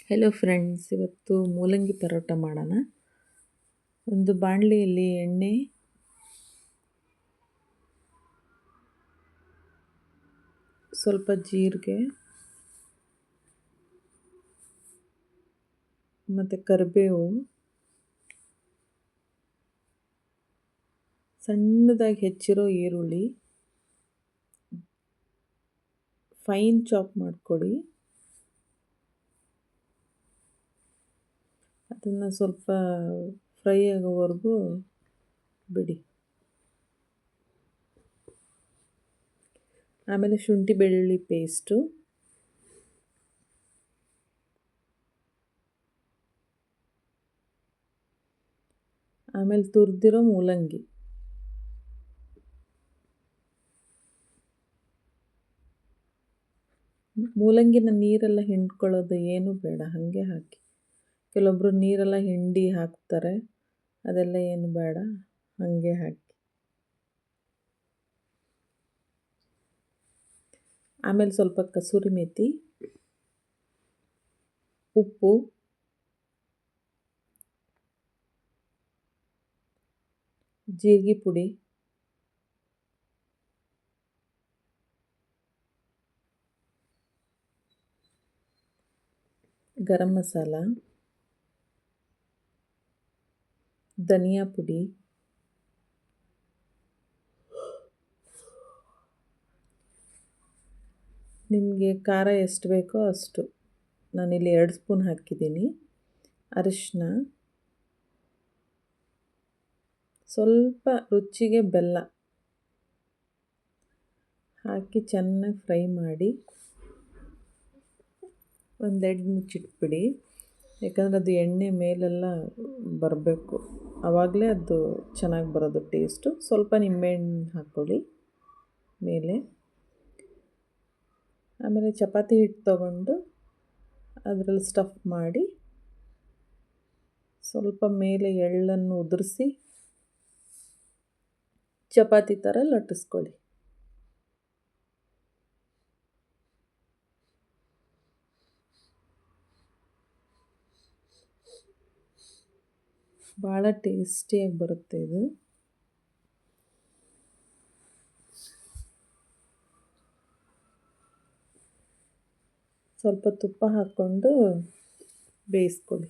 Hello friends, ಇವತ್ತು ಮೂಲಂಗಿ ಪರೋಟ ಮಾಡೋಣ. ಒಂದು ಬಾಣಲಿಯಲ್ಲಿ ಎಣ್ಣೆ, ಸ್ವಲ್ಪ ಜೀರಿಗೆ ಮತ್ತು ಕರಿಬೇವು, ಸಣ್ಣದಾಗಿ ಹೆಚ್ಚಿರೋ ಈರುಳ್ಳಿ ಫೈನ್ ಚಾಪ್ ಮಾಡ್ಕೊಳ್ಳಿ. ಅದನ್ನು ಸ್ವಲ್ಪ ಫ್ರೈ ಆಗೋವರೆಗೂ ಬಿಡಿ. ಆಮೇಲೆ ಶುಂಠಿ ಬೆಳ್ಳುಳ್ಳಿ ಪೇಸ್ಟು, ಆಮೇಲೆ ತುರಿದಿರೋ ಮೂಲಂಗಿ, ಮೂಲಂಗಿನ ನೀರೆಲ್ಲ ಹಿಂಡ್ಕೊಳ್ಳೋದು ಏನೂ ಬೇಡ, ಹಾಗೆ ಹಾಕಿ. ಕೆಲವೊಬ್ಬರು ನೀರೆಲ್ಲ ಹಿಂಡಿ ಹಾಕ್ತಾರೆ, ಅದೆಲ್ಲ ಏನು ಬೇಡ, ಹಾಗೆ ಹಾಕಿ. ಆಮೇಲೆ ಸ್ವಲ್ಪ ಕಸೂರಿ ಮೇಥಿ, ಉಪ್ಪು, ಜೀರಿಗೆ ಪುಡಿ, ಗರಂ ಮಸಾಲ, ಧನಿಯಾ ಪುಡಿ, ನಿಮಗೆ ಖಾರ ಎಷ್ಟು ಬೇಕೋ ಅಷ್ಟು, ನಾನಿಲ್ಲಿ 2 ಸ್ಪೂನ್ ಹಾಕಿದ್ದೀನಿ. ಅರಿಶಿನ, ಸ್ವಲ್ಪ ರುಚಿಗೆ ಬೆಲ್ಲ ಹಾಕಿ ಚೆನ್ನಾಗಿ ಫ್ರೈ ಮಾಡಿ ಒಂದು 2 ಮುಚ್ಚಿಟ್ಬಿಡಿ. ಯಾಕಂದರೆ ಅದು ಎಣ್ಣೆ ಮೇಲೆಲ್ಲ ಬರಬೇಕು, ಆವಾಗಲೇ ಅದು ಚೆನ್ನಾಗಿ ಬರೋದು ಟೇಸ್ಟು. ಸ್ವಲ್ಪ ನಿಂಬೆಹಣ್ಣು ಹಾಕ್ಕೊಳ್ಳಿ ಮೇಲೆ. ಆಮೇಲೆ ಚಪಾತಿ ಹಿಟ್ಟು ತೊಗೊಂಡು ಅದರಲ್ಲಿ ಸ್ಟಫ್ ಮಾಡಿ ಸ್ವಲ್ಪ ಮೇಲೆ ಎಳ್ಳನ್ನು ಉದುರಿಸಿ ಚಪಾತಿ ಥರ ಲಟ್ಟಿಸ್ಕೊಳ್ಳಿ. ಭಾಳ ಟೇಸ್ಟಿಯಾಗಿ ಬರುತ್ತೆ ಇದು. ಸ್ವಲ್ಪ ತುಪ್ಪ ಹಾಕ್ಕೊಂಡು ಬೇಯಿಸ್ಕೊಳ್ಳಿ.